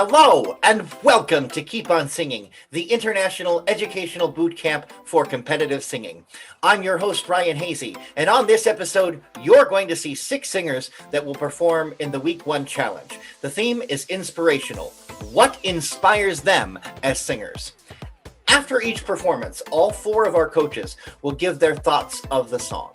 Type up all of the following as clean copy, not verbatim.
Hello, and welcome to Keep On Singing, the international educational boot camp for competitive singing. I'm your host, Ryan Hazy, and on this episode, you're going to see 6 singers that will perform in the Week 1 challenge. The theme is inspirational. What inspires them as singers? After each performance, all 4 of our coaches will give their thoughts of the song.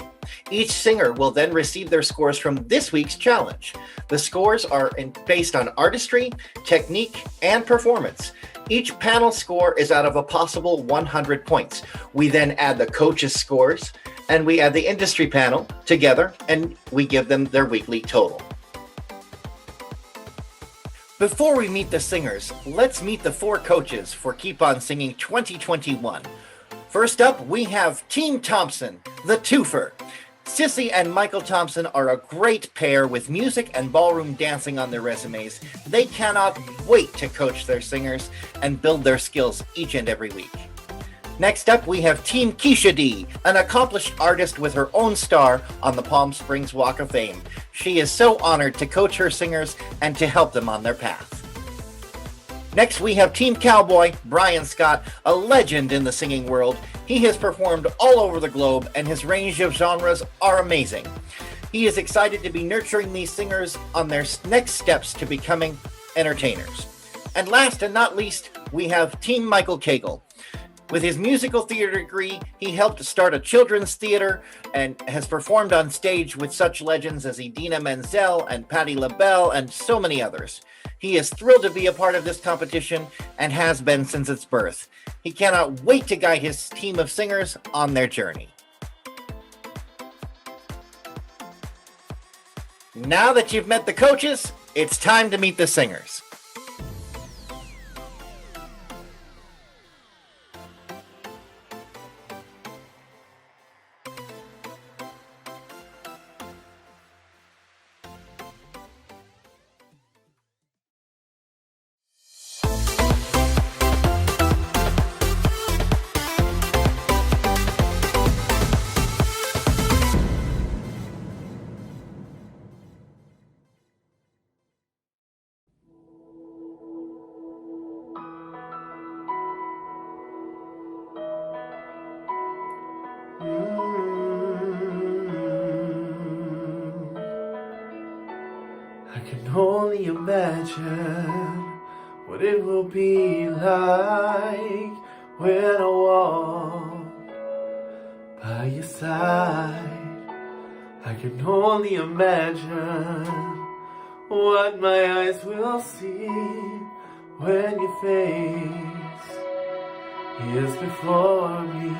Each singer will then receive their scores from this week's challenge. The scores are based on artistry, technique, and performance. Each panel score is out of a possible 100 points. We then add the coaches' scores, and we add the industry panel together, and we give them their weekly total. Before we meet the singers, let's meet the 4 coaches for Keep On Singing 2021. First up, we have Team Thompson, the twofer. Sissy and Michael Thompson are a great pair with music and ballroom dancing on their resumes. They cannot wait to coach their singers and build their skills each and every week. Next up, we have Team Keisha D, an accomplished artist with her own star on the Palm Springs Walk of Fame. She is so honored to coach her singers and to help them on their path. Next, we have Team Cowboy, Brian Scott, a legend in the singing world. He has performed all over the globe, and his range of genres are amazing. He is excited to be nurturing these singers on their next steps to becoming entertainers. And last and not least, we have Team Michael Cagle. With his musical theater degree, he helped start a children's theater and has performed on stage with such legends as Idina Menzel and Patti LaBelle and so many others. He is thrilled to be a part of this competition and has been since its birth. He cannot wait to guide his team of singers on their journey. Now that you've met the coaches, it's time to meet the singers. I can only imagine what it will be like when I walk by your side. I can only imagine what my eyes will see when your face is before me.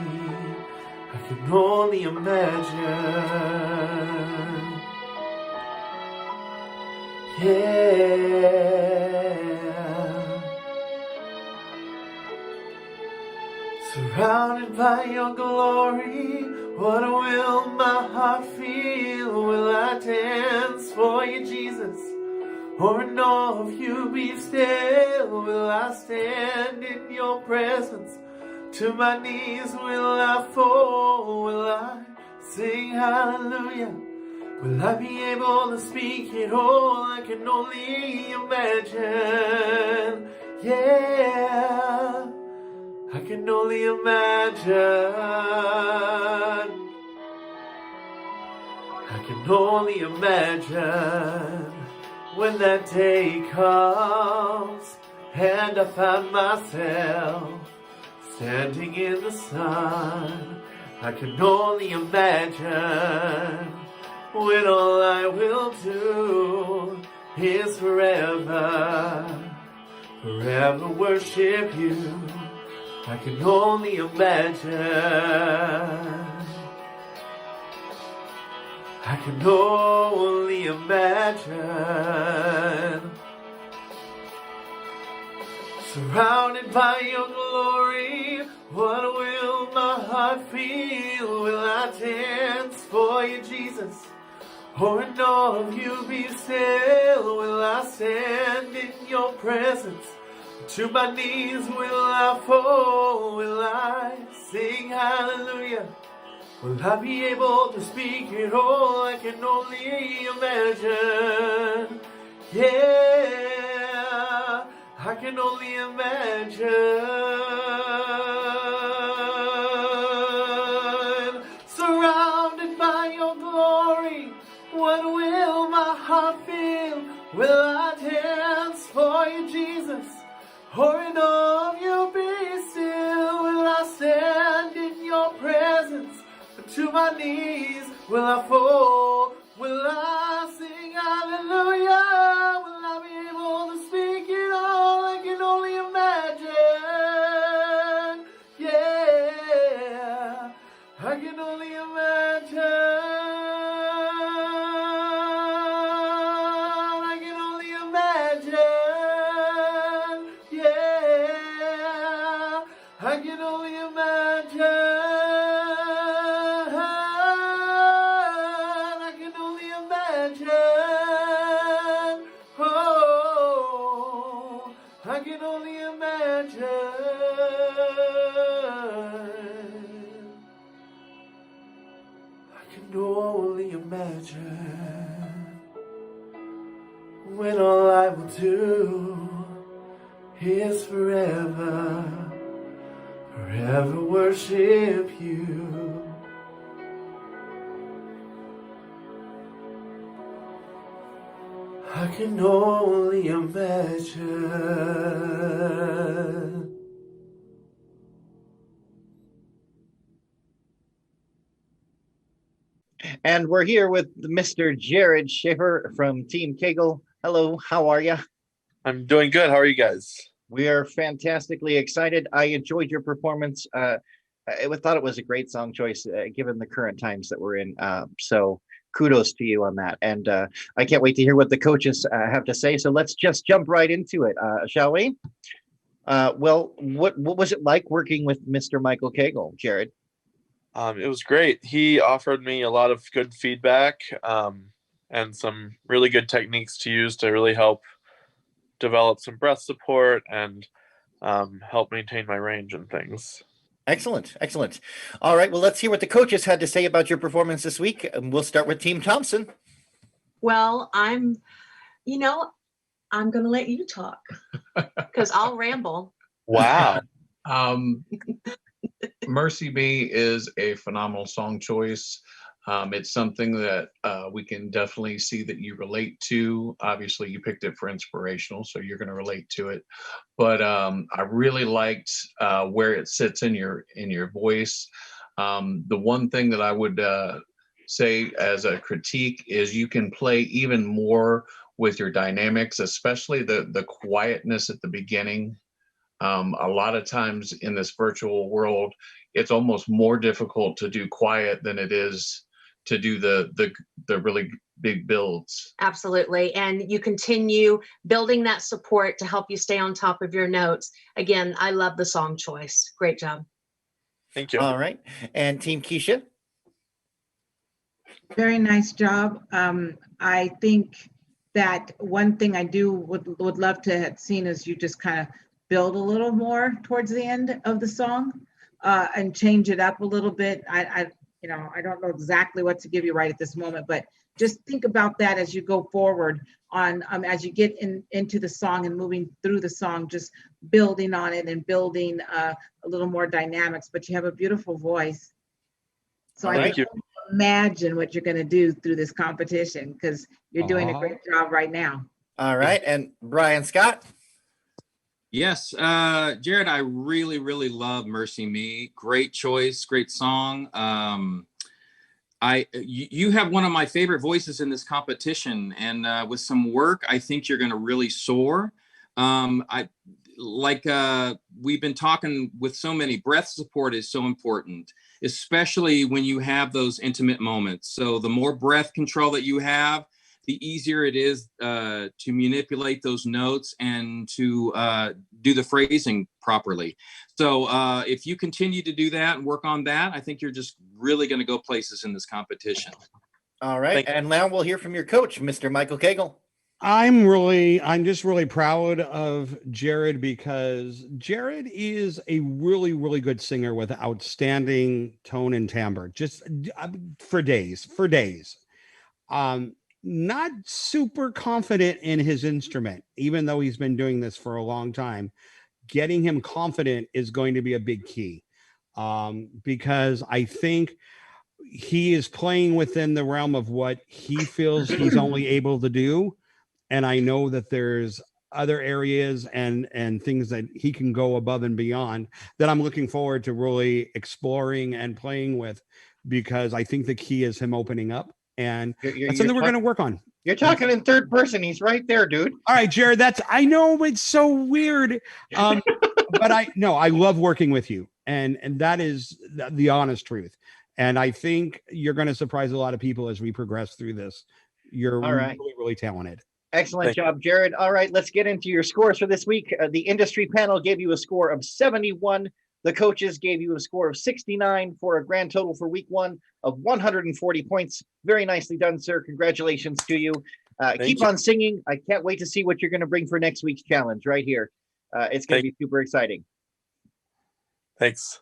I can only imagine. Yeah, surrounded by your glory, what will my heart feel? Will I dance for you, Jesus? Or in awe of you be still? Will I stand in your presence? To my knees will I fall? Will I sing hallelujah? Will I be able to speak it all? I can only imagine. Yeah, I can only imagine. I can only imagine when that day comes and I find myself standing in the sun. I can only imagine when all I will do is forever worship you. I can only imagine. I can only imagine. Surrounded by your glory, what will my heart feel? Will I dance for you, Jesus? Or in awe of you be still? Will I stand in your presence? To my knees will I fall? Will I sing hallelujah? Will I be able to speak it all? I can only imagine. Yeah, I can only imagine. Surrounded by your glory, what will my heart feel? Will I dance for you, Jesus? Or in all of you be still? Will I stand in your presence? To my knees will I fall? Will I sing hallelujah? Will I be able to speak it all? I can only imagine. Yeah, I can only imagine. I can only imagine. Yeah, I can only imagine. I can only imagine. I can only imagine when all I will do is forever, forever worship you. I can only imagine. And we're here with Mr. Jared Schiffer from Team Cagle. Hello, how are you? I'm doing good. How are you guys? We are fantastically excited. I enjoyed your performance. I thought it was a great song choice given the current times that we're in. So kudos to you on that. And I can't wait to hear what the coaches have to say. So let's just jump right into it, shall we? Well, what was it like working with Mr. Michael Cagle, Jared? It was great. He offered me a lot of good feedback and some really good techniques to use to really help develop some breath support and help maintain my range and things. Excellent, excellent. All right, well, let's hear what the coaches had to say about your performance this week. We'll start with Team Thompson. Well, I'm going to let you talk because I'll ramble. Wow. Mercy Me is a phenomenal song choice. It's something that we can definitely see that you relate to. Obviously, you picked it for inspirational, so you're going to relate to it. But I really liked where it sits in your voice. The one thing that I would say as a critique is you can play even more with your dynamics, especially the quietness at the beginning. A lot of times in this virtual world, it's almost more difficult to do quiet than it is to do the really big builds. Absolutely. And you continue building that support to help you stay on top of your notes. Again, I love the song choice. Great job. Thank you. All right. And Team Keisha? Very nice job. I think that one thing I would love to have seen is you just kind of build a little more towards the end of the song and change it up a little bit. I don't know exactly what to give you right at this moment, but just think about that as you go forward on as you get into the song and moving through the song, just building on it and building a little more dynamics. But you have a beautiful voice, so I can imagine what you're going to do through this competition because you're doing a great job right now. All right. And Brian Scott? Yes, Jared, I really, really love Mercy Me. Great choice, great song. You have one of my favorite voices in this competition, and with some work, I think you're going to really soar. We've been talking with so many, breath support is so important, especially when you have those intimate moments. So the more breath control that you have, the easier it is to manipulate those notes and to do the phrasing properly. So if you continue to do that and work on that, I think you're just really going to go places in this competition. All right. And now we'll hear from your coach, Mr. Michael Cagle. I'm just really proud of Jared because Jared is a really, really good singer with outstanding tone and timbre, just for days. not super confident in his instrument, even though he's been doing this for a long time. Getting him confident is going to be a big key, because I think he is playing within the realm of what he feels he's only able to do. And I know that there's other areas and things that he can go above and beyond that I'm looking forward to really exploring and playing with, because I think the key is him opening up, and that's something we're going to work on. You're talking in third person. He's right there, dude. All right, Jared, I know it's so weird. But I love working with you, and that is the honest truth. And I think you're going to surprise a lot of people as we progress through this. You're All right. really, really talented. Excellent Thank job, Jared. All right, let's get into your scores for this week. The industry panel gave you a score of 71. The coaches gave you a score of 69 for a grand total for week 1 of 140 points. Very nicely done, sir. Congratulations to you. Keep on singing. I can't wait to see what you're going to bring for next week's challenge right here. It's going to be super exciting. Thanks.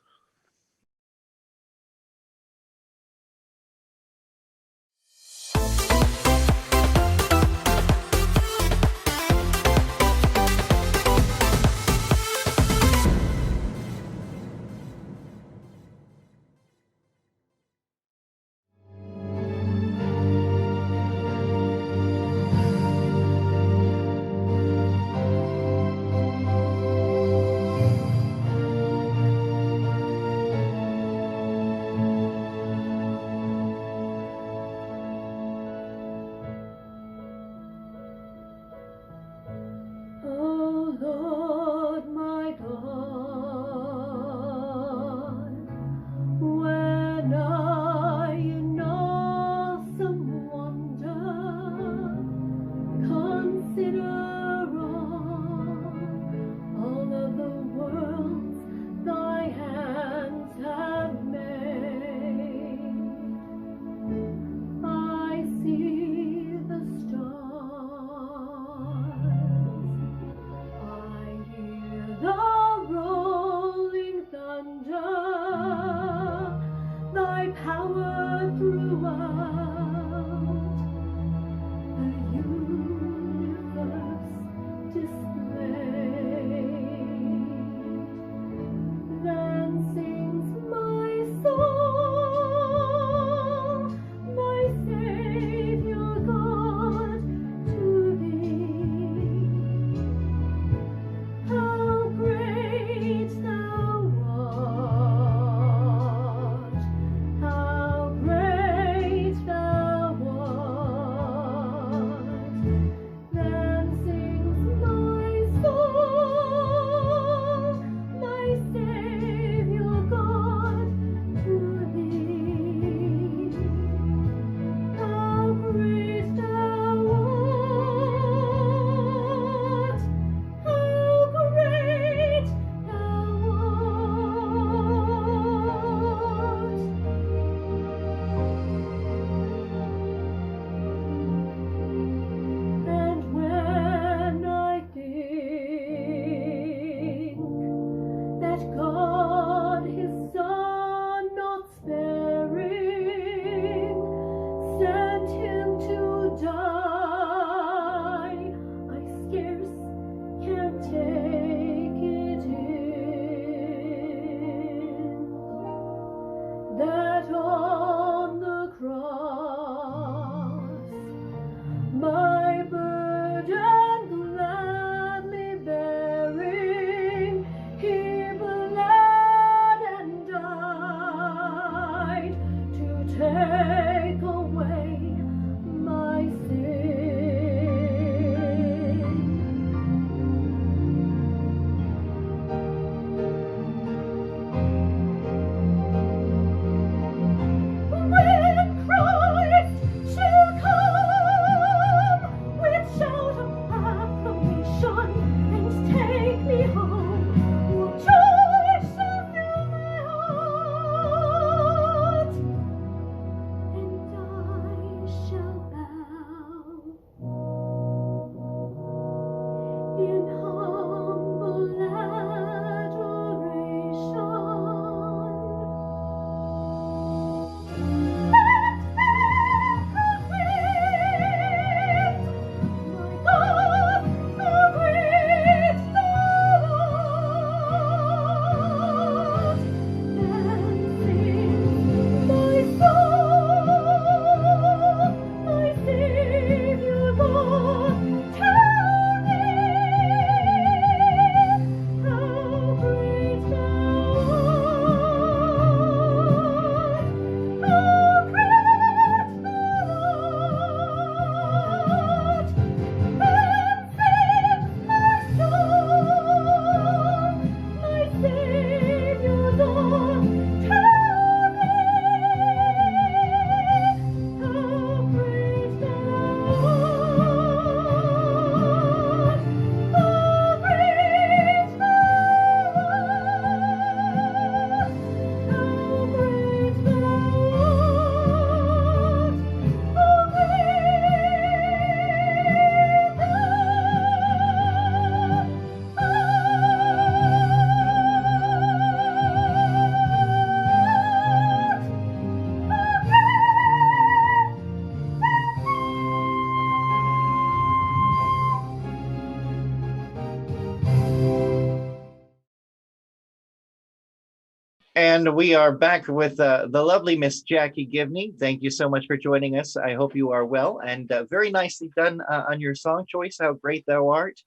And we are back with the lovely Miss Jackie Givney. Thank you so much for joining us. I hope you are well, and very nicely done on your song choice. How great thou art.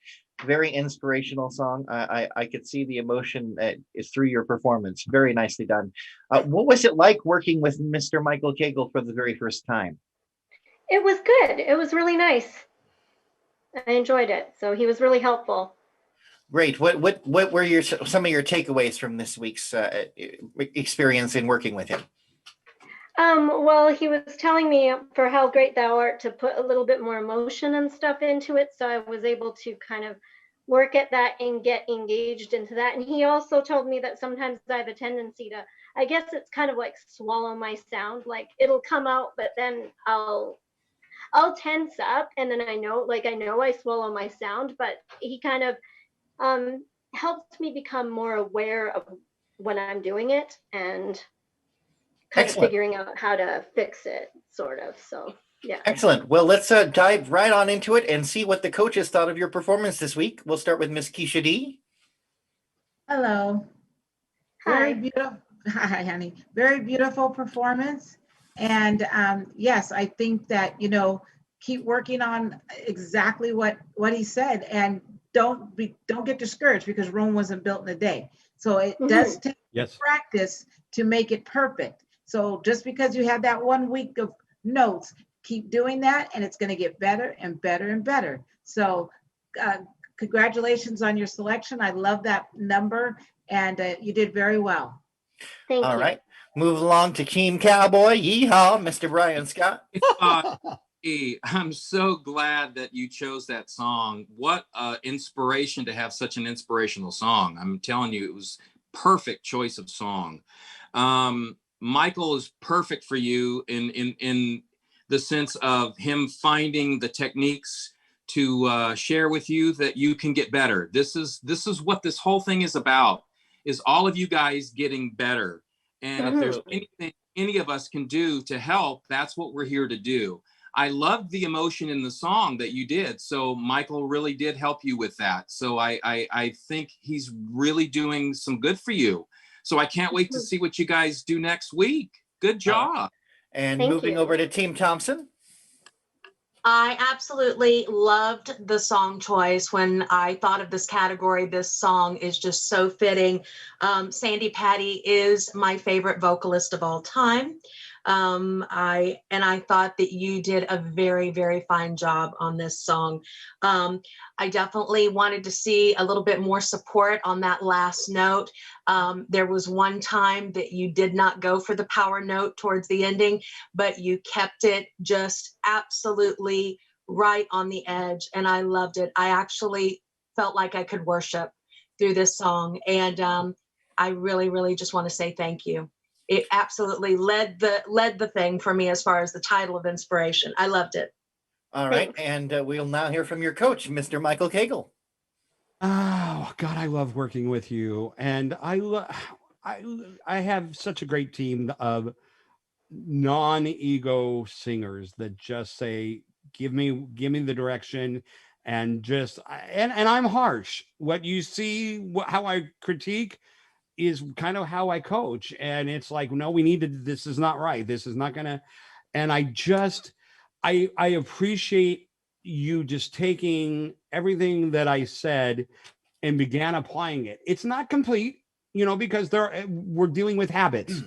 Very inspirational song. I could see the emotion is through your performance. Very nicely done. What was it like working with Mr. Michael Cagle for the very first time? It was good. It was really nice. I enjoyed it. So he was really helpful. Great. What were some of your takeaways from this week's experience in working with him? Well, he was telling me for how great thou art to put a little bit more emotion and stuff into it. So I was able to kind of work at that and get engaged into that. And he also told me that sometimes I have a tendency to, I guess it's kind of like swallow my sound. Like it'll come out, but then I'll tense up, and then I know I swallow my sound, but he kind of helped me become more aware of when I'm doing it and kind of figuring out how to fix it, sort of. So, yeah. Excellent. Well, let's dive right on into it and see what the coaches thought of your performance this week. We'll start with Miss Keisha D. Hello. Hi. Very beautiful. Hi, honey. Very beautiful performance. And yes, I think that, keep working on exactly what he said, and don't get discouraged because Rome wasn't built in a day. So it does take practice to make it perfect. So just because you have that 1 week of notes, keep doing that, and it's going to get better and better and better. So congratulations on your selection. I love that number, and you did very well. Thank you. All right. Move along to Team Cowboy. Yeehaw, Mr. Brian Scott. Hey, I'm so glad that you chose that song. What inspiration to have such an inspirational song. I'm telling you, it was perfect choice of song. Michael is perfect for you in the sense of him finding the techniques to share with you that you can get better. This is what this whole thing is about, is all of you guys getting better. And if there's anything any of us can do to help, that's what we're here to do. I loved the emotion in the song that you did. So Michael really did help you with that. So I think he's really doing some good for you. So I can't wait to see what you guys do next week. Good job. And Thank moving you. over to Team Thompson. I absolutely loved the song choice. When I thought of this category, this song is just so fitting. Sandy Patty is my favorite vocalist of all time. I thought that you did a very, very fine job on this song. I definitely wanted to see a little bit more support on that last note. There was one time that you did not go for the power note towards the ending, but you kept it just absolutely right on the edge, and I loved it. I actually felt like I could worship through this song, and I really, really just want to say thank you. It absolutely led the thing for me as far as the title of inspiration. I loved it. All right. And we'll now hear from your coach, Mr. Michael Cagle. Oh God, I love working with you, and I have such a great team of non-ego singers that just say, give me the direction, and just and I'm harsh. What you see, how I critique is kind of how I coach, and it's like, no, we need to, this is not right, this is not gonna, and I appreciate you just taking everything that I said and began applying it. It's not complete, because we're dealing with habits.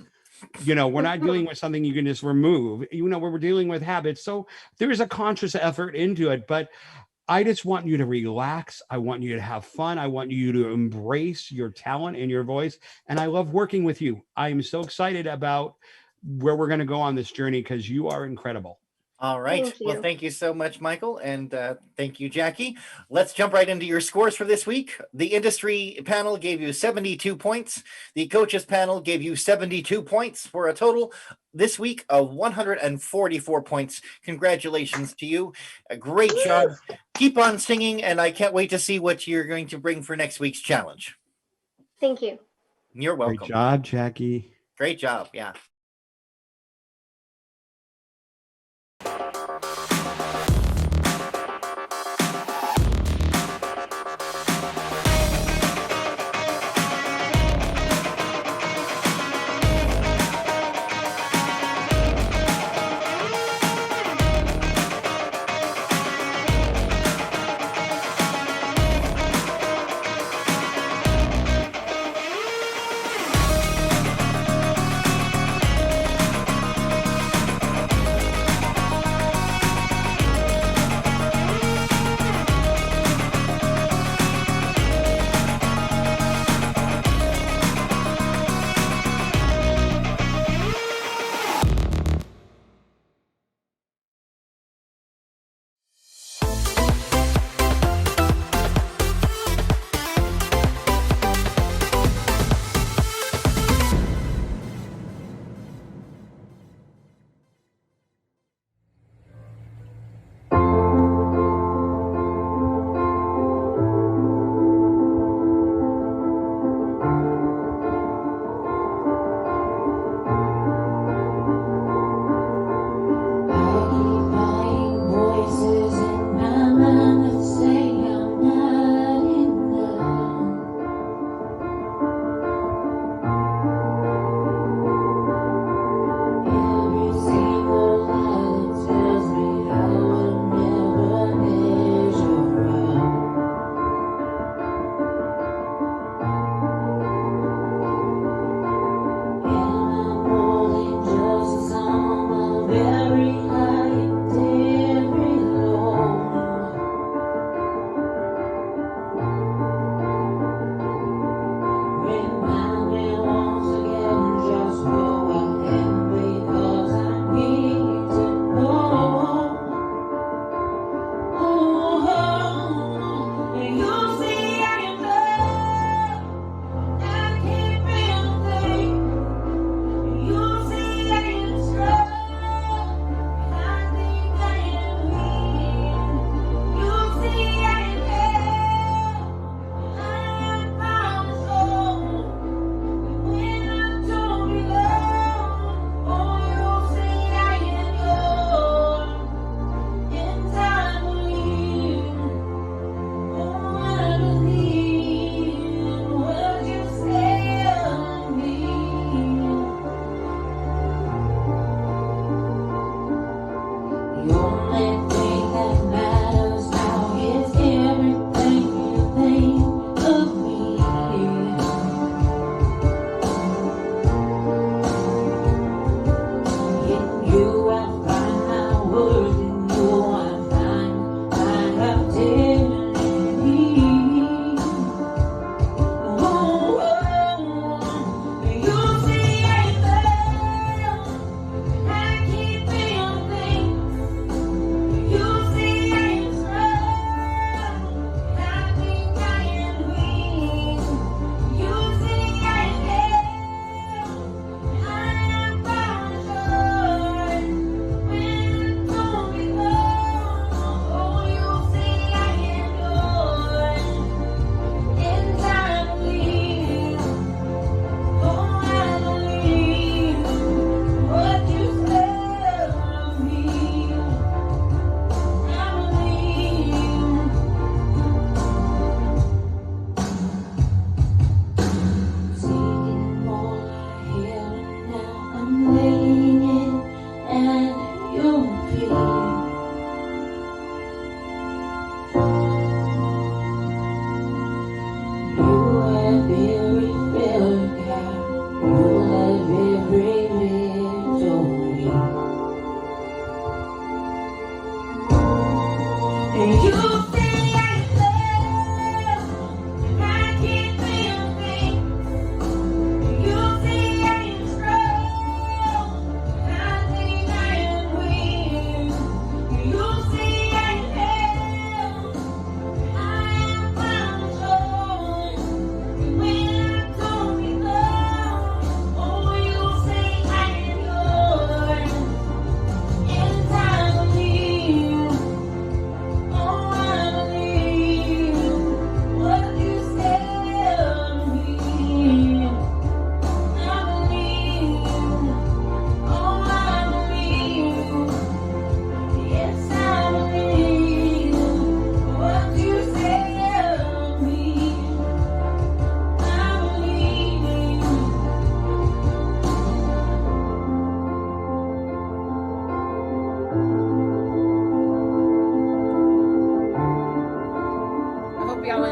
We're not dealing with something you can just remove. We're dealing with habits, so there is a conscious effort into it, but I just want you to relax. I want you to have fun. I want you to embrace your talent and your voice. And I love working with you. I'm so excited about where we're going to go on this journey because you are incredible. All right. Well, thank you so much, Michael. And thank you, Jackie. Let's jump right into your scores for this week. The industry panel gave you 72 points. The coaches panel gave you 72 points for a total this week of 144 points. Congratulations to you. A great job. Keep on singing. And I can't wait to see what you're going to bring for next week's challenge. Thank you. You're welcome. Great job, Jackie. Great job. Yeah.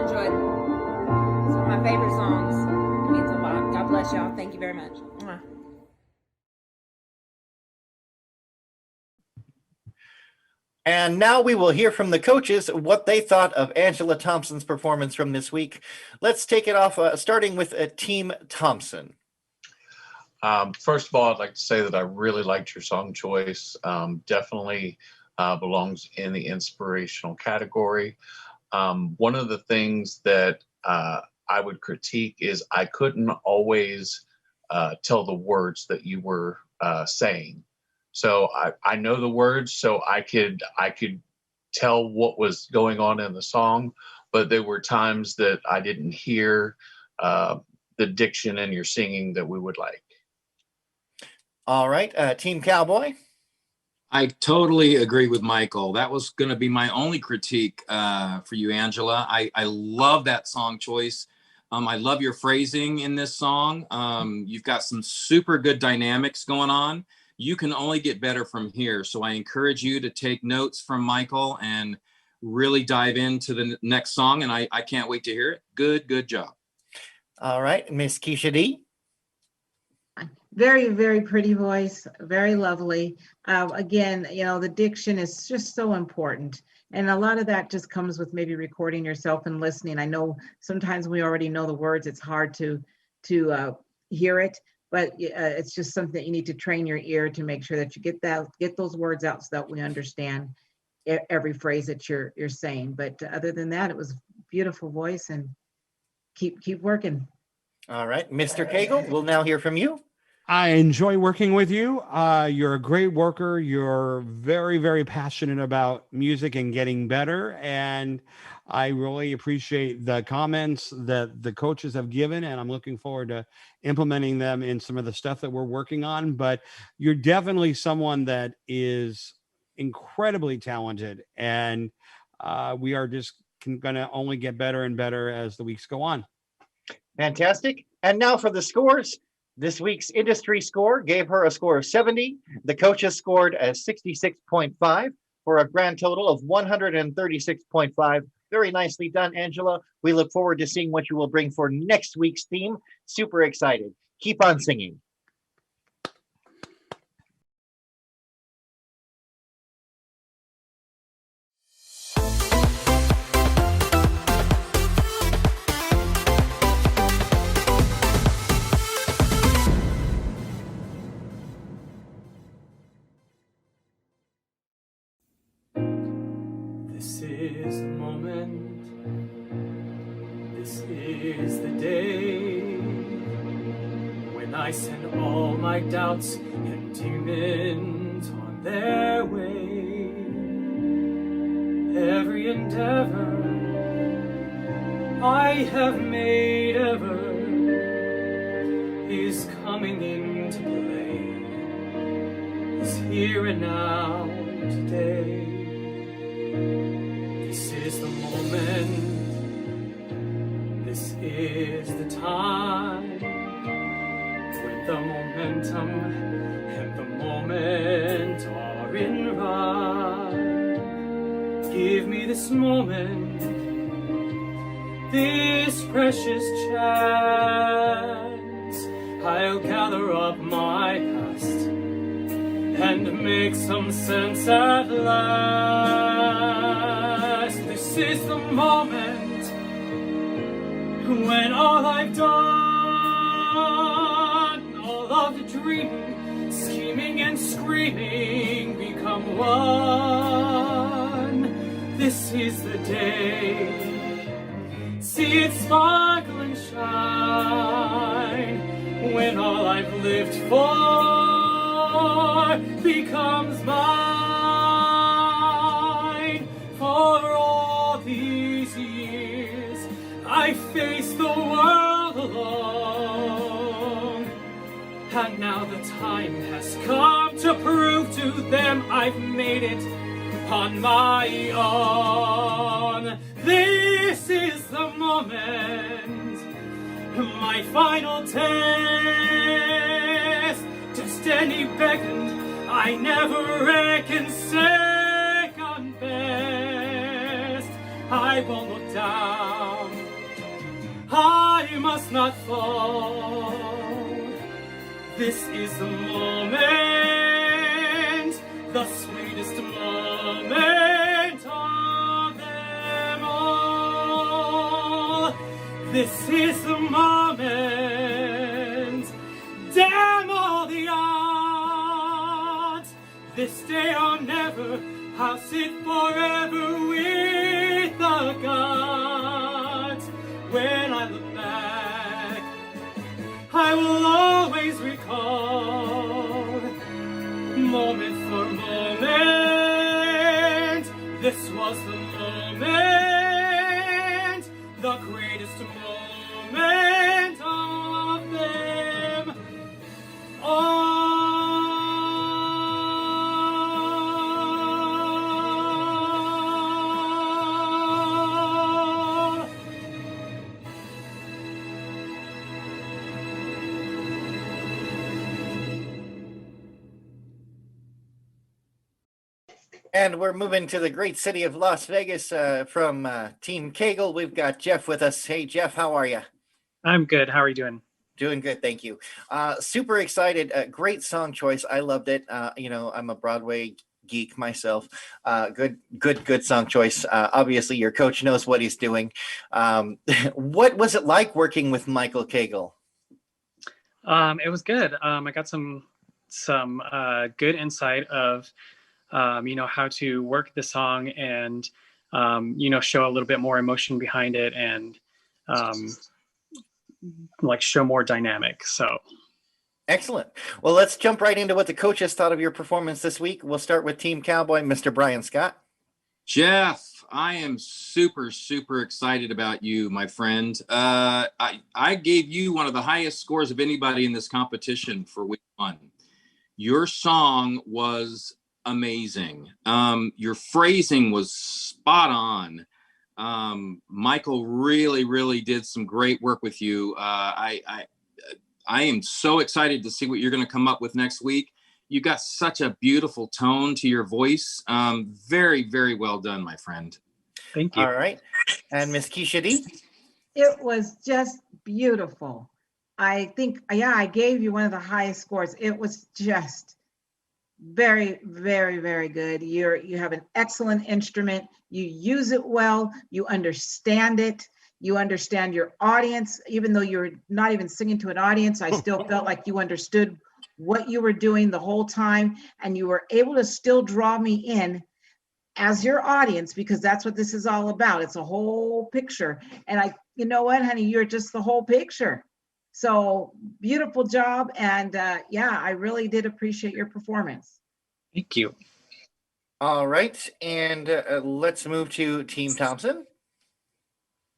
enjoyed it. It's one of my favorite songs. It means a lot. God bless y'all. Thank you very much. Mwah. And now we will hear from the coaches what they thought of Angela Thompson's performance from this week. Let's take it off, starting with Team Thompson. First of all, I'd like to say that I really liked your song choice. Definitely belongs in the inspirational category. One of the things that I would critique is I couldn't always tell the words that you were saying. So I know the words, so I could tell what was going on in the song, but there were times that I didn't hear the diction in your singing that we would like. All right, Team Cowboy. I totally agree with Michael. That was going to be my only critique for you, Angela. I love that song choice. I love your phrasing in this song. You've got some super good dynamics going on. You can only get better from here. So I encourage you to take notes from Michael and really dive into the next song. And I can't wait to hear it. Good job. All right, Miss Keisha D. Very, very pretty voice, very lovely. Again, the diction is just so important. And a lot of that just comes with maybe recording yourself and listening. I know sometimes we already know the words, it's hard to hear it, but it's just something that you need to train your ear to make sure that you get those words out so that we understand every phrase that you're saying. But other than that, it was a beautiful voice, and keep working. All right, Mr. Cagle, we'll now hear from you. I enjoy working with you. You're a great worker. You're very, very passionate about music and getting better. And I really appreciate the comments that the coaches have given, and I'm looking forward to implementing them in some of the stuff that we're working on. But you're definitely someone that is incredibly talented, and we are just going to only get better and better as the weeks go on. Fantastic. And now for the scores. This week's industry score gave her a score of 70. The coaches scored a 66.5 for a grand total of 136.5. Very nicely done, Angela. We look forward to seeing what you will bring for next week's theme. Super excited. Keep on singing. This is the moment, this is the day, when I send all my doubts and demons on their way. Every endeavor I have made ever is coming into play, is here and now today. This is the moment, this is the time, when the momentum and the moment are in rhyme. Give me this moment, this precious chance. I'll gather up my past and make some sense at last. This is the moment when all I've done, all of the dreaming, scheming and screaming become one. This is the day. See it sparkle and shine when all I've lived for becomes mine. For all these years I faced the world alone, and now the time has come to prove to them I've made it on my own. This is the moment, my final test. Destiny beckoned, I never reckon second best. I won't look down. I must not fall. This is the moment, the sweetest moment of them all. This is the moment, damn all the odds. This day or never, I'll sit forever with the gods. When I look back, I will always recall, moment for moment, this was the moment, the greatest moment of them all. And we're moving to the great city of Las Vegas from Team Cagle. We've got Jeff with us. Hey, Jeff, how are you? I'm good. How are you doing? Doing good, thank you. Super excited. Great song choice. I loved it. I'm a Broadway geek myself. Good song choice. Obviously, your coach knows what he's doing. What was it like working with Michael Cagle? It was good. I got some good insight of how to work the song and show a little bit more emotion behind it and show more dynamic. So excellent. Well, let's jump right into what the coaches thought of your performance this week. We'll start with Team Cowboy, Mr. Brian Scott. Jeff, I am super excited about you, my friend. I gave you one of the highest scores of anybody in this competition for week 1. Your song was amazing. Your phrasing was spot on. Michael really did some great work with you. I am so excited to see what you're going to come up with next week. You got such a beautiful tone to your voice. Very well done, my friend. Thank you. All right. And Miss Keisha D? It was just beautiful. I think, I gave you one of the highest scores. It was just very good. You have an excellent instrument. You use it well. You understand it. You understand your audience. Even though you're not even singing to an audience, I still felt like you understood what you were doing the whole time, and you were able to still draw me in as your audience, because that's what this is all about. It's a whole picture. And you know what, honey, you're just the whole picture. So beautiful job. And I really did appreciate your performance. Thank you. All right. And let's move to Team Thompson.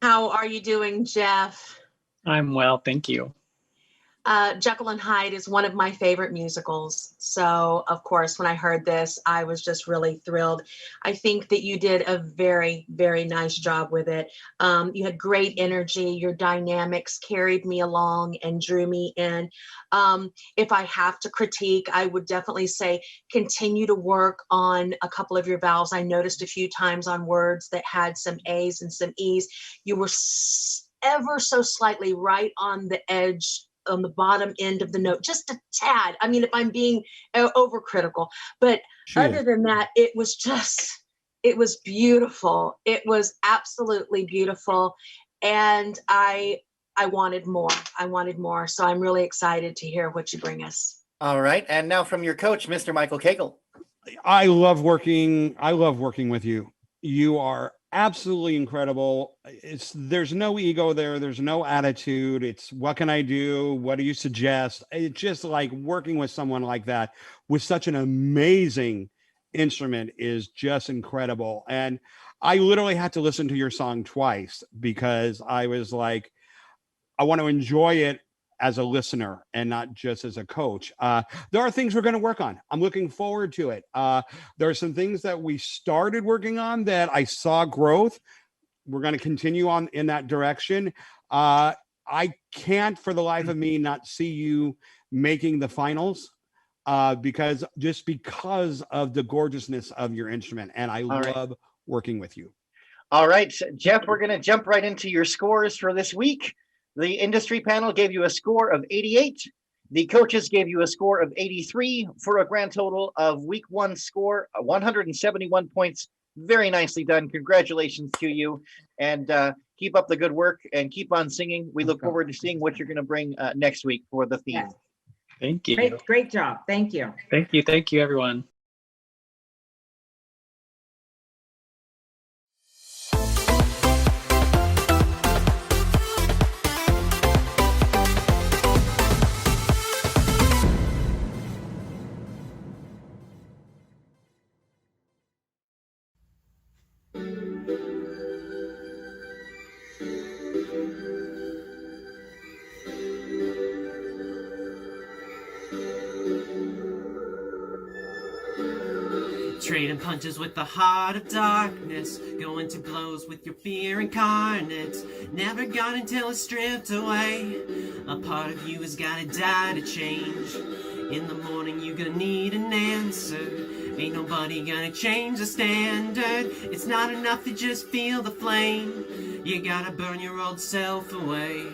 How are you doing, Jeff? I'm well, thank you. Jekyll and Hyde is one of my favorite musicals. So, of course, when I heard this, I was just really thrilled. I think that you did a very nice job with it. You had great energy. Your dynamics carried me along and drew me in. If I have to critique, I would definitely say continue to work on a couple of your vowels. I noticed a few times on words that had some A's and some E's. You were ever so slightly right on the edge, on the bottom end of the note, just a tad. I mean, if I'm being overcritical, but other than that, it was beautiful. It was absolutely beautiful. And I wanted more. So I'm really excited to hear what you bring us. All right. And now from your coach, Mr. Michael Cagle. I love working with you. You are absolutely incredible. There's no ego there. There's no attitude. It's what can I do? What do you suggest? It's just like working with someone like that with such an amazing instrument is just incredible. And I literally had to listen to your song twice because I was like, I want to enjoy it as a listener and not just as a coach. There are things we're going to work on. I'm looking forward to it. There are some things that we started working on that I saw growth. We're going to continue on in that direction. I can't for the life of me not see you making the finals because of the gorgeousness of your instrument. And I love working with you. All right, Jeff, we're going to jump right into your scores for this week. The industry panel gave you a score of 88. The coaches gave you a score of 83 for a grand total of week one score, 171 points. Very nicely done. Congratulations to you. And keep up the good work and keep on singing. We look forward to seeing what you're going to bring next week for the theme. Yes. Thank you. Great job. Thank you. Thank you, everyone. Trading punches with the heart of darkness, going to blows with your fear incarnate. Never gone until it's stripped away. A part of you has gotta die to change. In the morning you gonna need an answer. Ain't nobody gonna change the standard. It's not enough to just feel the flame. You gotta burn your old self away.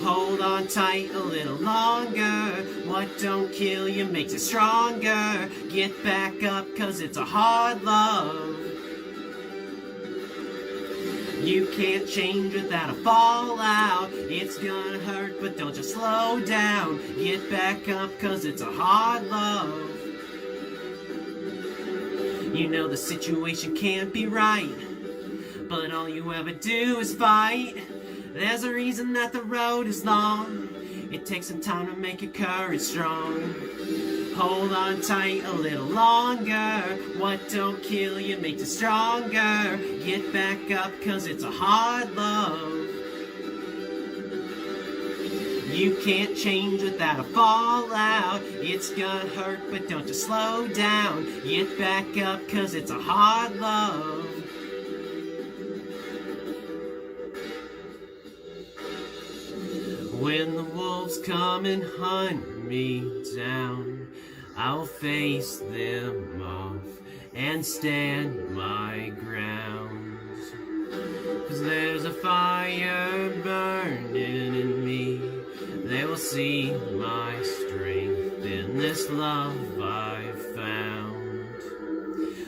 Hold on tight a little longer. What don't kill you makes you stronger. Get back up, cause it's a hard love. You can't change without a fallout. It's gonna hurt, but don't just slow down. Get back up, cause it's a hard love. You know the situation can't be right, but all you ever do is fight. There's a reason that the road is long. It takes some time to make your courage strong. Hold on tight a little longer. What don't kill you makes you stronger. Get back up, cause it's a hard love. You can't change without a fallout. It's gonna hurt, but don't just slow down. Get back up, cause it's a hard love. When the wolves come and hunt me down, I'll face them off and stand my ground. 'Cause there's a fire burning in me. They will see my strength in this love I've found.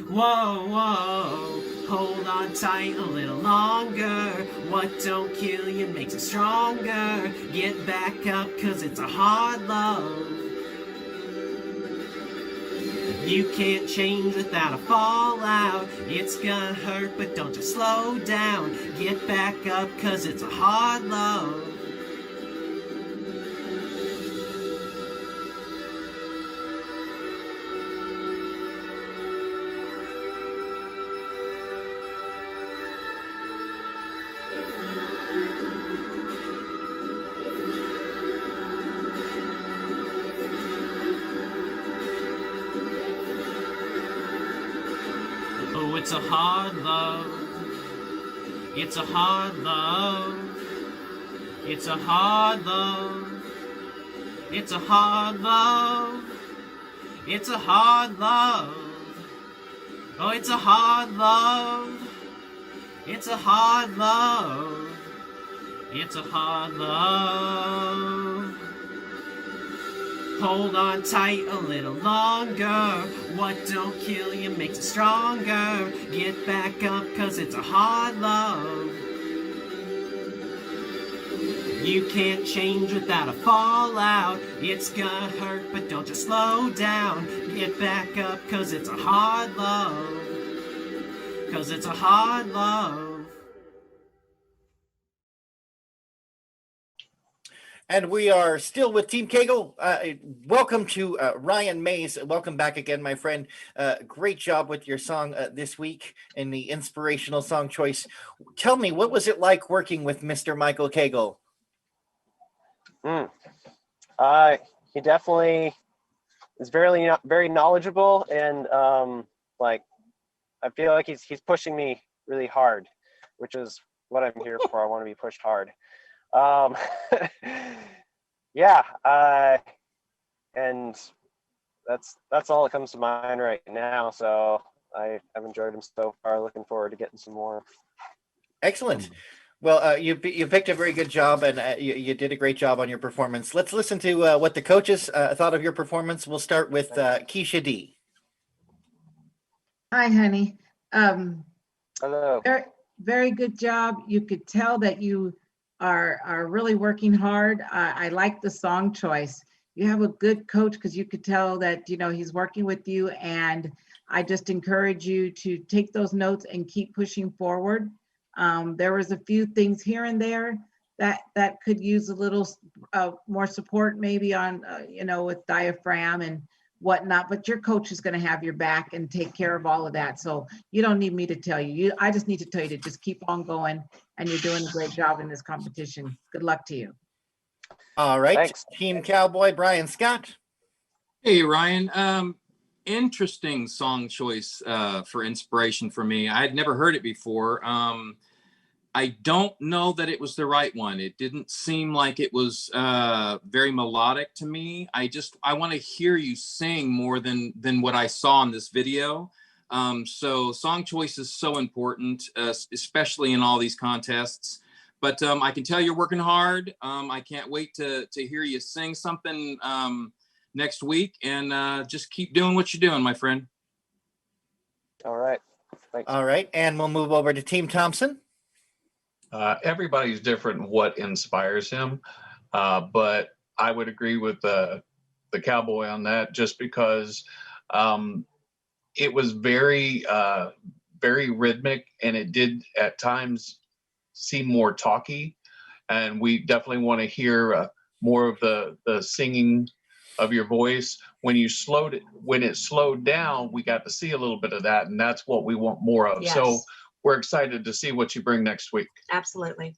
Whoa, whoa, hold on tight a little longer. What don't kill you makes you stronger. Get back up, cause it's a hard love. You can't change without a fallout. It's gonna hurt, but don't just slow down. Get back up, cause it's a hard love. Oh, it's a hard love. It's a hard love. It's a hard love. It's a hard love. It's a hard love. Oh, it's a hard love. It's a hard love. It's a hard love. Hold on tight a little longer. What don't kill you makes you stronger. Get back up, cause it's a hard love. You can't change without a fallout. It's gonna hurt, but don't just slow down. Get back up, cause it's a hard love. Cause it's a hard love. And we are still with Team Cagle. Welcome to Ryan Mays. Welcome back again, my friend. Great job with your song this week in the inspirational song choice. Tell me, what was it like working with Mr. Michael Cagle? He definitely is very knowledgeable, and like I feel like he's pushing me really hard, which is what I'm here for. I want to be pushed hard. Yeah, and that's all that comes to mind right now. So I've enjoyed him so far. Looking forward to getting some more. Excellent. Well, you picked a very good job, and you did a great job on your performance. Let's listen to what the coaches thought of your performance. We'll start with Keisha D. Hi, honey. Hello. Very, very good job. You could tell that you are really working hard. I like the song choice. You have a good coach because you could tell that, he's working with you, and I just encourage you to take those notes and keep pushing forward. There was a few things here and there that could use a little more support, maybe on, with diaphragm and whatnot, but your coach is going to have your back and take care of all of that. So you don't need me to tell you. I just need to tell you to just keep on going, and you're doing a great job in this competition. Good luck to you. All right. Thanks. Team Cowboy, Brian Scott. Hey, Ryan. Interesting song choice for inspiration for me. I had never heard it before. I don't know that it was the right one. It didn't seem like it was very melodic to me. I want to hear you sing more than what I saw in this video. So song choice is so important, especially in all these contests. But I can tell you're working hard. I can't wait to hear you sing something next week, and just keep doing what you're doing, my friend. All right. Thanks. All right. And we'll move over to Team Thompson. Everybody's different what inspires him, but I would agree with the Cowboy on that, just because it was very rhythmic, and it did at times seem more talky, and we definitely want to hear more of the singing of your voice. When it slowed down, we got to see a little bit of that, and that's what we want more of. Yes. So we're excited to see what you bring next week. Absolutely.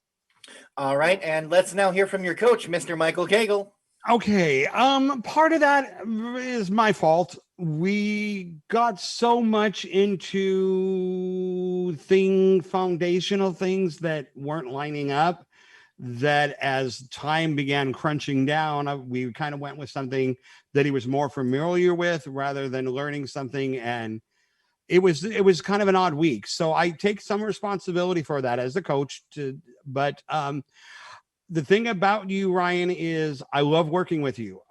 All right. And let's now hear from your coach, Mr. Michael Cagle. Okay. Part of that is my fault. We got so much into foundational things that weren't lining up, that as time began crunching down, we kind of went with something that he was more familiar with rather than learning something. And it was kind of an odd week. So I take some responsibility for that as a coach but the thing about you, Ryan, is I love working with you.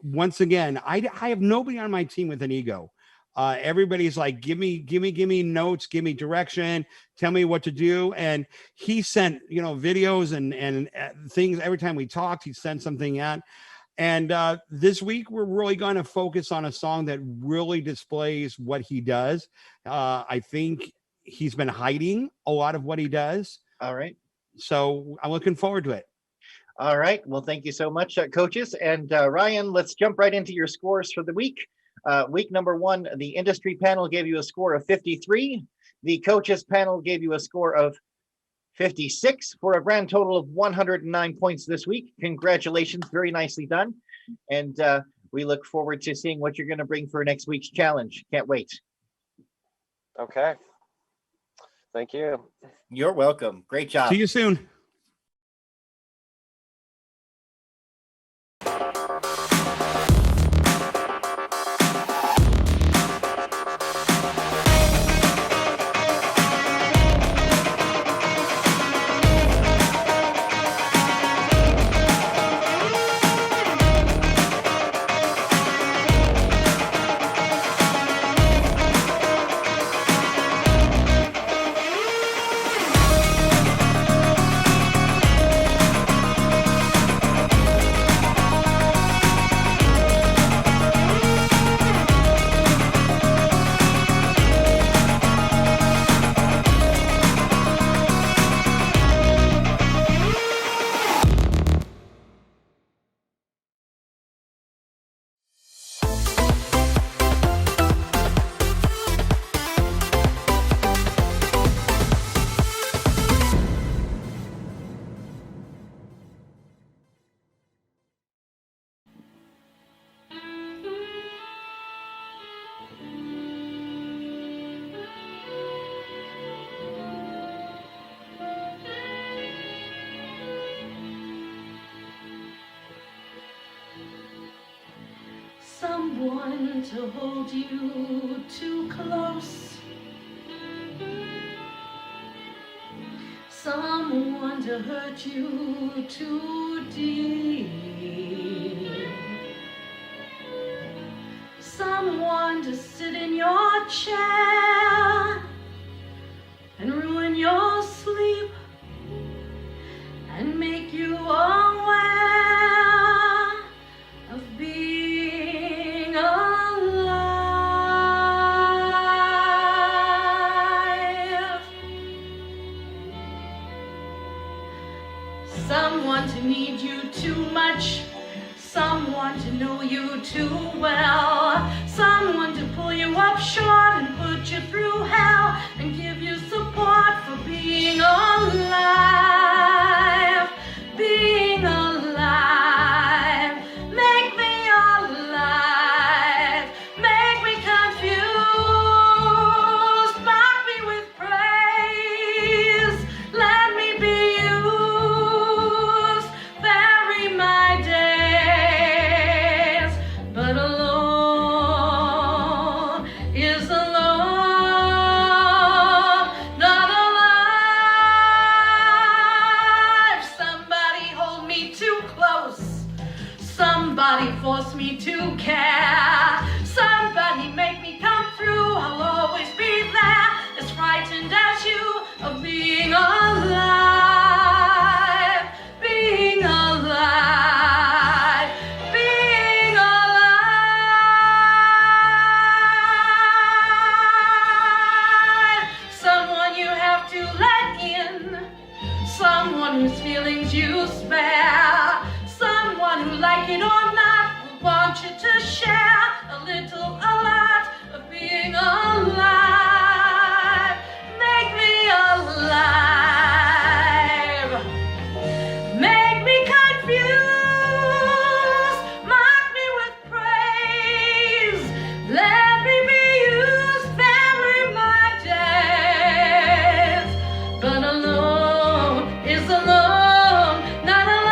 Once again, I have nobody on my team with an ego. Everybody's like, give me notes, give me direction, tell me what to do. And he sent, videos and things every time we talked. He sent something out. And this week, we're really going to focus on a song that really displays what he does. I think he's been hiding a lot of what he does. All right. So I'm looking forward to it. All right. Well, thank you so much, coaches. And Ryan, let's jump right into your scores for the week. Week number 1, the industry panel gave you a score of 53. The coaches panel gave you a score of 56 for a grand total of 109 points this week. Congratulations. Very nicely done. And we look forward to seeing what you're going to bring for next week's challenge. Can't wait. Okay. Thank you. You're welcome. Great job. See you soon. Someone to hold you too close, someone to hurt you too deep, someone to sit in your chair and ruin your sleep and make you aware of being alive. Someone to need you too much, someone to know you too well, someone to pull you up short and put you through hell and give you support for being alive, being alive. Make me alive, make me confused, mark me with praise, let me be used, vary my days, but alone is alone, not alive. Somebody hold me too close, somebody force me to care, somebody make me come through, I'll always be there, as frightened as you of being alive, being alive, being alive. Someone you have to let in, someone whose feelings you spare, someone who, like it or not, will want you to share a little, a lot of being alive. Make me alive, make me confused, mark me with praise, let me be used, vary my days, but alone is alone, not alive.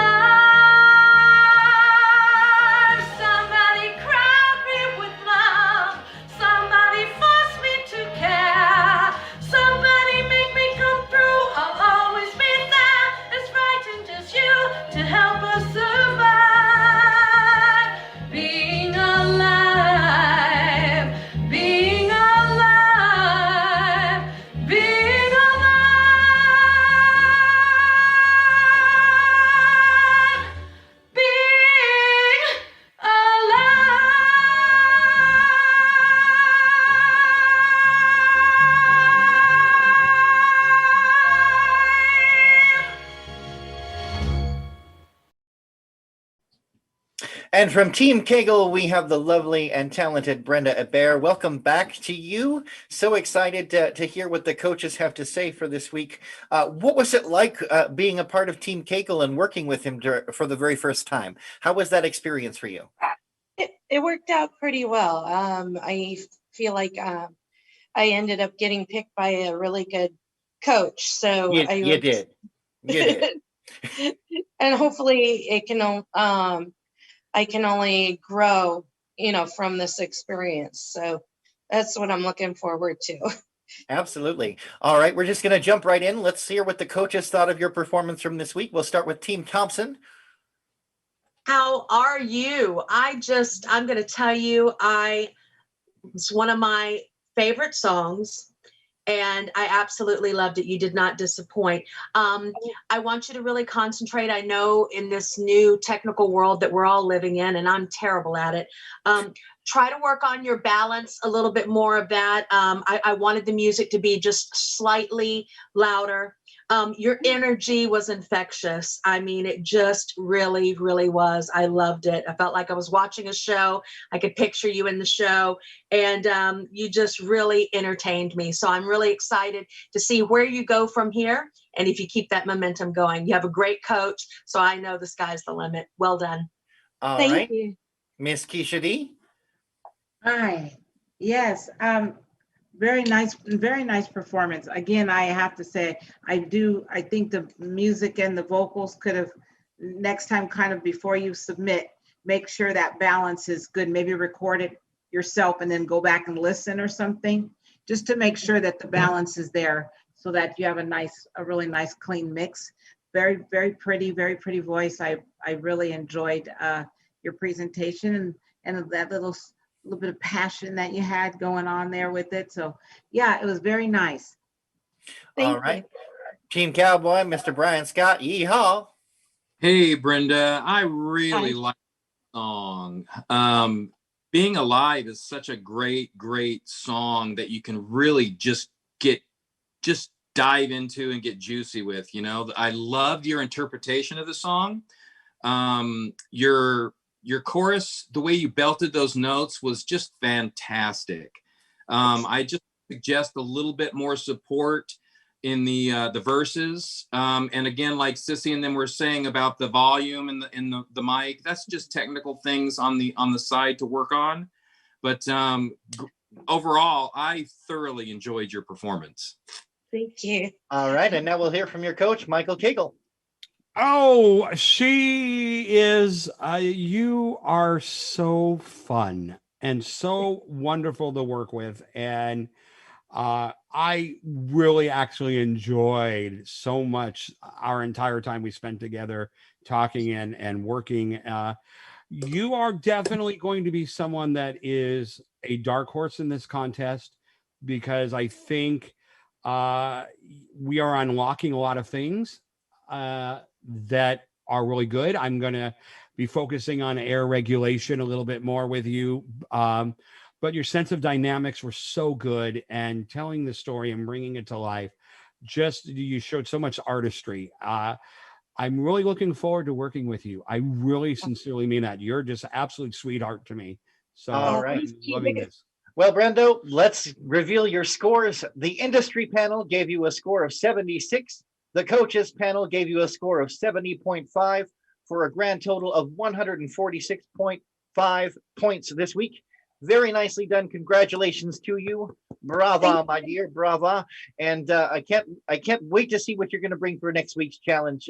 Somebody crowd me with love, somebody force me to care, somebody make me come through, I'll always be there, as frightened as you, to help us survive. Being alive, being alive, being alive, being And from Team Cagle, we have the lovely and talented Brenda Hebert. Welcome back to you. So excited to hear what the coaches have to say for this week. What was it like being a part of Team Cagle and working with him for the very first time? How was that experience for you? It worked out pretty well. I feel like I ended up getting picked by a really good coach. So You did. And hopefully it can I can only grow, from this experience. So that's what I'm looking forward to. Absolutely. All right, we're just going to jump right in. Let's hear what the coaches thought of your performance from this week. We'll start with Team Thompson. How are you? I'm going to tell you, it's one of my favorite songs, and I absolutely loved it. You did not disappoint. I want you to really concentrate. I know in this new technical world that we're all living in, and I'm terrible at it, try to work on your balance a little bit more of that. I wanted the music to be just slightly louder. Your energy was infectious. I mean, it just really, really was. I loved it. I felt like I was watching a show. I could picture you in the show, and you just really entertained me. So I'm really excited to see where you go from here. And if you keep that momentum going, you have a great coach. So I know the sky's the limit. Well done. Thank you. Miss Keisha D. Hi. Yes. Very nice performance. Again, I have to say, I think the music and the vocals could have, next time, kind of before you submit, make sure that balance is good. Maybe record it yourself and then go back and listen or something, just to make sure that the balance is there. so that you have a really nice clean mix. Very, very pretty voice. I really enjoyed your presentation and that little bit of passion that you had going on there with it. So yeah, it was very nice. All right. Team Cowboy, Mr. Brian Scott, yeehaw. Hey, Brenda, I really like the song. Being Alive is such a great song that you can really just dive into and get juicy with. You know, I loved your interpretation of the song. Your chorus, the way you belted those notes was just fantastic. I just suggest a little bit more support in the verses. And again, like Sissy and them were saying about the volume and the mic, that's just technical things on the side to work on. But overall, I thoroughly enjoyed your performance. Thank you. All right, and now we'll hear from your coach, Michael Cagle. Oh, she is, you are so fun and so wonderful to work with. And I really actually enjoyed so much our entire time we spent together talking and working. You are definitely going to be someone that is a dark horse in this contest, because I think we are unlocking a lot of things that are really good. I'm going to be focusing on air regulation a little bit more with you. But your sense of dynamics were so good, and telling the story and bringing it to life, you showed so much artistry. I'm really looking forward to working with you. I really sincerely mean that. You're just an absolute sweetheart to me. So all right. I'm loving this. Well, Brendo, let's reveal your scores. The industry panel gave you a score of 76. The coaches panel gave you a score of 70.5 for a grand total of 146.5 points this week. Very nicely done. Congratulations to you. Brava, my dear. Brava. And I can't wait to see what you're going to bring for next week's challenge.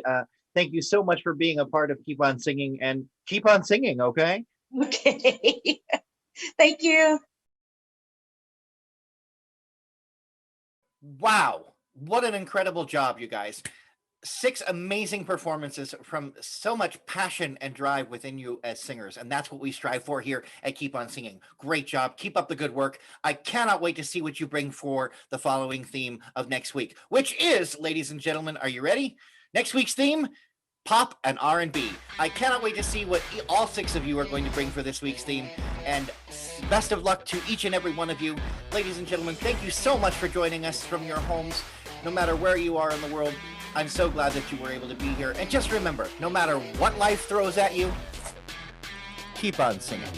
Thank you so much for being a part of Keep On Singing, and keep on singing, okay? Okay. Thank you. Wow. What an incredible job, you guys. 6 amazing performances from so much passion and drive within you as singers. And that's what we strive for here at Keep On Singing. Great job. Keep up the good work. I cannot wait to see what you bring for the following theme of next week, which is, ladies and gentlemen, are you ready? Next week's theme, pop and R&B. I cannot wait to see what all 6 of you are going to bring for this week's theme. And best of luck to each and every one of you. Ladies and gentlemen, thank you so much for joining us from your homes. No matter where you are in the world, I'm so glad that you were able to be here. And just remember, no matter what life throws at you, keep on singing.